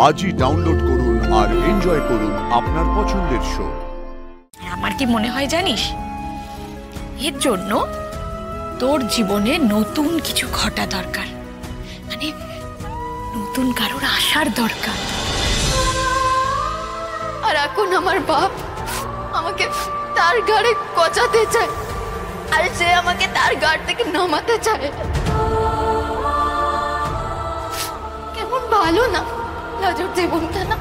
আজই ডাউনলোড করুন আর এনজয় করুন আপনার পছন্দের শো। আমার কি মনে হয় জানিস, এর জন্য তোর জীবনে নতুন কিছু ঘটা দরকার, মানে নতুন কারোর আসার দরকার। আর এখন আমার বাপ আমাকে তার ঘাড়ে কচাতে চায়, আর সে আমাকে তার ঘাট থেকে নামাতে চায়। কেমন ভালো না লাজুর জীবনটা না।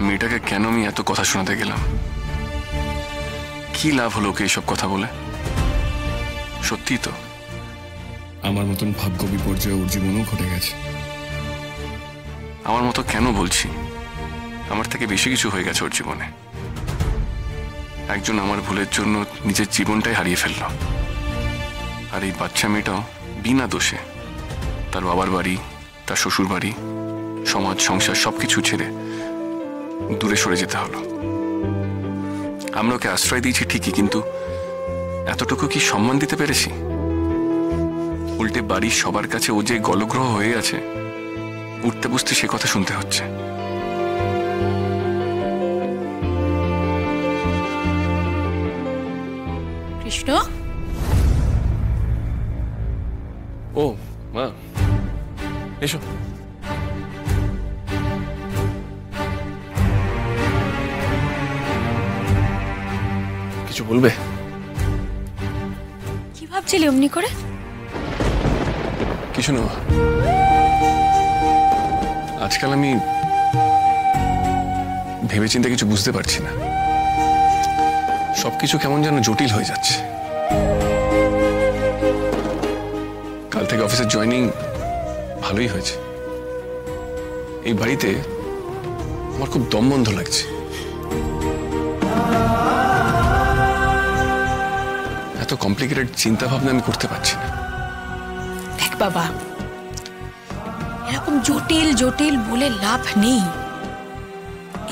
মেয়েটাকে কেন আমি এত কথা শোনাতে গেলাম? কি লাভ হলো ওকে এইসব কথা বলে? সত্যি তো আমার মতন ভাগ্য বিপর্যয় ওর জীবনেও ঘটে গেছে। আমার মতো কেন বলছি? আমার থেকে বেশি কিছু হয়ে গেছে ওর জীবনে। একজন আমার ভুলের জন্য নিজের জীবনটাই হারিয়ে ফেলল, আর এই বাচ্চা মেয়েটাও বিনা দোষে তার বাবার বাড়ি, তার শ্বশুর বাড়ি, সমাজ, সংসার সবকিছু ছেড়ে দূরে সরে যেতে হলো। আমরা ওকে আশ্রয় দিয়েছি ঠিকই, কিন্তু এতটুকু কি সম্মান দিতে পেরেছি? উল্টে বাড়ির সবার কাছে ও যে গলগ্রহ হয়ে আছে, উঠতে বসতে সে কথা শুনতে হচ্ছে। কৃষ্ণ, ও মা, এসো। কিছু বলবে? কি ভাবছিলি অমনি করে? কিছু না, আজকাল আমি ভেবেচিন্তে কিছু বুঝতে পারছি না। সবকিছু কেমন যেন জটিল হয়ে যাচ্ছে। কাল থেকে অফিসের জয়েনিং ভালোই হয়েছে। এই বাড়িতে আমার খুব দম বন্ধ লাগছে। এত কমপ্লিকেটেড চিন্তা ভাবনা আমি করতে পারছি না। দেখ বাবা, এরকম জটিল জটিল বলে লাভ নেই।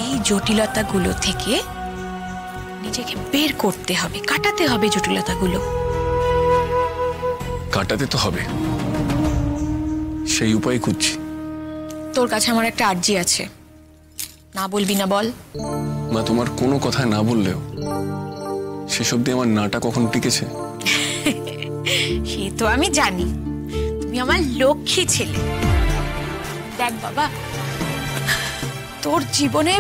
এই জটিলতাগুলো থেকে নিজেকে বের করতে হবে, কাটাতে হবে জটিলতাগুলো। কাটাতে তো হবে, সেই উপায় খুঁজছি। তোর কাছে আমার একটা আর্জি আছে, না বলবি না বল? মা, তোমার কোনো কথা না বললেও সেসব দিয়ে আমার নাটা কখন টিকেছে? সে তো আমি জানি, তুমি আমার লক্ষ্মী ছেলে। দেখ বাবা, তোর জীবনে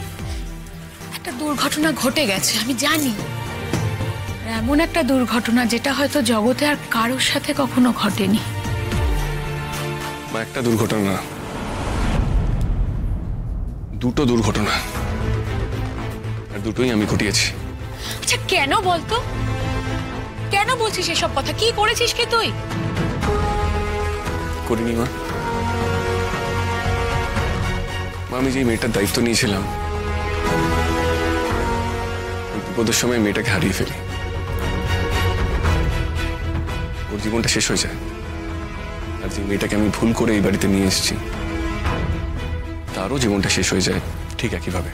একটা দুর্ঘটনা ঘটে গেছে, আমি জানি। এমন একটা দুর্ঘটনা যেটা হয়তো জগতে আর কারোর সাথে কখনো ঘটেনি। একটা দুর্ঘটনা না, দুটো দুর্ঘটনা, আর দুটোই আমি ঘটিয়েছি। আচ্ছা কেন বলতো, কেন বলছিস এসব কথা? কি করেছিস কি তুই? করিনি মা। আমি যে মেয়েটার দায়িত্ব নিয়েছিলাম, বিপদের সময় মেয়েটাকে হারিয়ে ফেলি। ওর জীবনটা শেষ হয়ে যায়। আর যে মেয়েটাকে আমি ভুল করে এই বাড়িতে নিয়ে এসেছি, তারও জীবনটা শেষ হয়ে যায় ঠিক একইভাবে।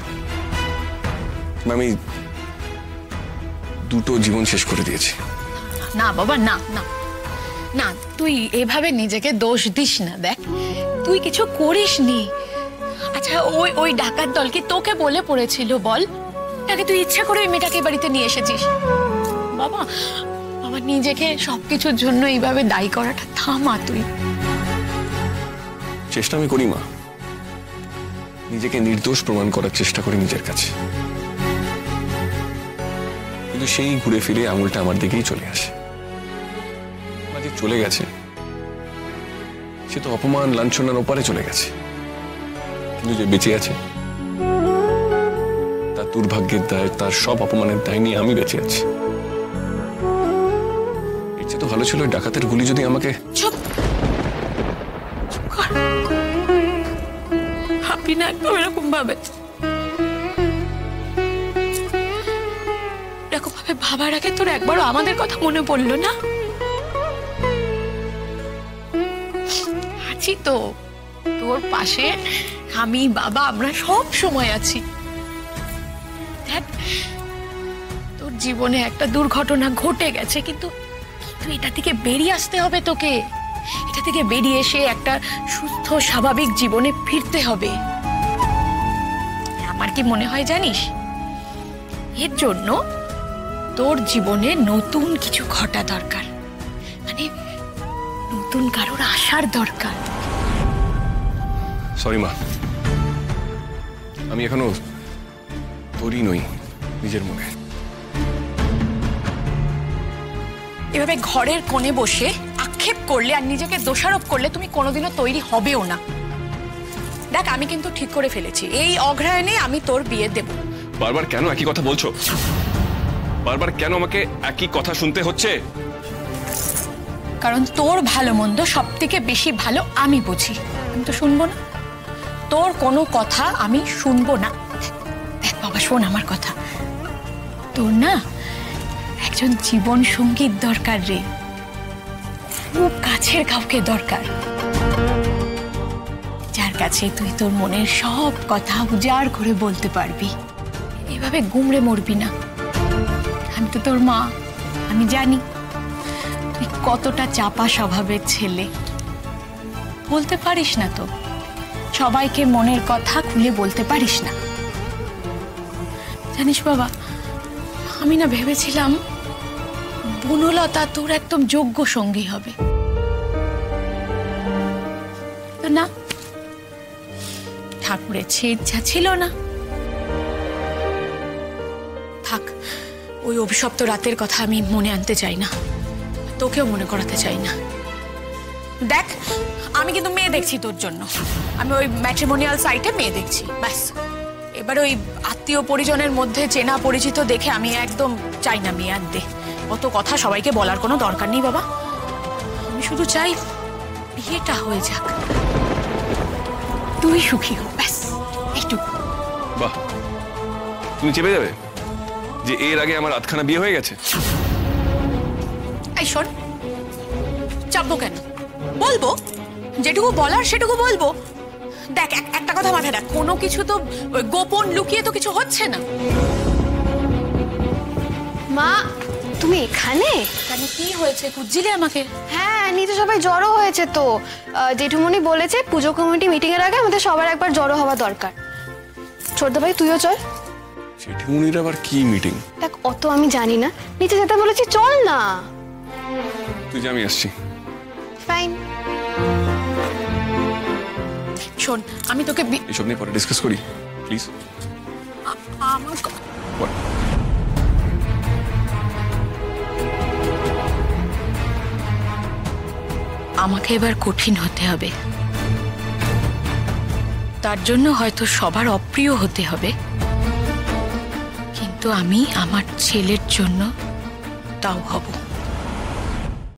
আমি দুটো জীবন শেষ করে দিয়েছি। না বাবা, না না না, তুই এভাবে নিজেকে দোষ দিস না। দেখ, তুই কিছু করিসনি। আচ্ছা, ওই ডাকাত দল কি তোকে বলে পড়েছিল বল? তাকে তুই ইচ্ছা করে ওই মেয়েটাকে বাড়িতে নিয়ে এসেছিস? বাবা, আমার নিজেকে সবকিছুর জন্য এইভাবে দায়ী করাটা থামা তুই। চেষ্টা আমি করি মা, নিজেকে নির্দোষ প্রমাণ করার চেষ্টা করি নিজের কাছে, কিন্তু সেই ঘুরে ফিরে আঙুলটা আমার দিকেই চলে আসে। যে চলে গেছে সে তো অপমান লাঞ্ছনার ওপারে চলে গেছে, কিন্তু যে বেঁচে আছে তার দুর্ভাগ্যের দায়, তার সব অপমানের দায় নিয়ে আমি বেঁচে আছি। এর চেয়ে তো ভালো ছিল ডাকাতের গুলি যদি আমাকে। চুপ চুপ কর, ভাবি না একদম এরকম ভাবে। এরকম ভাবে ভাবার আগে তোর একবারও আমাদের কথা মনে পড়লো না? আছি তো তোর পাশে, আমি বাবা আমরা সব সময় আছি। দেখ, তোর জীবনে একটা দুর্ঘটনা ঘটে গেছে, কিন্তু এটা থেকে বেরিয়ে আসতে হবে তোকে। এটা থেকে বেরিয়ে এসে একটা সুস্থ স্বাভাবিক জীবনে ফিরতে হবে। আমার কি মনে হয় জানিস, এর জন্য তোর জীবনে নতুন কিছু ঘটা দরকার, মানে নতুন কারোর আসার দরকার। সরি মা, আমি এখনো তৈরি নই নিজের মনে। এভাবে ঘরের কোণে বসে আক্ষেপ করলে আর নিজেকে দোষারোপ করলে তুমি কোনোদিনও তৈরি হবেও না। দেখ, আমি কিন্তু ঠিক করে ফেলেছি, এই অগ্রহায়ণে আমি তোর বিয়ে দেব। বারবার কেন একই কথা বলছো? বারবার কেন আমাকে একই কথা শুনতে হচ্ছে? কারণ তোর ভালো মন্দ সব থেকে বেশি ভালো আমি বুঝি। আমি তো শুনবো না, তোর কোনো কথা আমি শুনবো না। দেখ বাবা, শোন আমার কথা। তোর না একজন জীবন সঙ্গীত দরকার রে, খুব কাছের কাউকে দরকার, যার কাছে তুই তোর মনের সব কথা উজাড় করে বলতে পারবি। এভাবে গুমড়ে মরবি না। আমি তো তোর মা, আমি জানি তুই কতটা চাপা স্বভাবের ছেলে। বলতে পারিস না তো, সবাইকে মনের কথা খুলে বলতে পারিস না। জানিস বাবা, আমি না ভেবেছিলাম বনলতা তোর একদম যোগ্য সঙ্গী হবে, তো না, ঠাকুরের সে ইচ্ছা ছিল না। থাক, ওই অভিশপ্ত রাতের কথা আমি মনে আনতে চাই না, তোকেও মনে করাতে চাই না। দেখ, আমি কিন্তু মেয়ে দেখছি তোর জন্য, আমি ওই ম্যাট্রিমোনিয়াল সাইটে মেয়ে দেখছি, ব্যাস। এবার ওই আত্মীয় পরিজনের মধ্যে চেনা পরিচিত দেখে আমি একদম চাই না মেয়ে আনতে। অত কথা সবাইকে বলার কোনো দরকার নেই বাবা, আমি শুধু চাই বিয়েটা হয়ে যাক, তুই সুখী হো, ব্যাস এইটুকু। বাহ, তুমি চেপে যাবে যে এর আগে আমার আধখানা বিয়ে হয়ে গেছে? এই শোন, চাপবো কেন? বলবো, যেটুকু বলার সেটুকু বলবো। দেখ, একটা কথা মাথায় রাখ, কোনো কিছু তো গোপন লুকিয়ে তো কিছু হচ্ছে না। মা, তুমি এখানে? কেন, কি হয়েছে? খুঁজছিলে আমাকে? হ্যাঁ, নিচে সবাই জড়ো হয়েছে তো। জেঠুমনি বলেছে পুজো কমিটি মিটিং এর আগে আমাদের সবার একবার জড়ো হওয়া দরকার। ছোট ভাই, তুইও চল। জেঠিমুনির আবার কি মিটিং? দেখ, অত আমি জানি না, নিচে যেতে বলেছি, চল না। তুই যে, আমি আসছি। ফাইন। শোন, আমি তোকে এসব নিয়ে পরে ডিসকাস করি, প্লিজ। আমার আমাকে এবার কঠিন হতে হবে, তার জন্য হয়তো সবার অপ্রিয় হতে হবে, কিন্তু আমি আমার ছেলের জন্য তাও হব।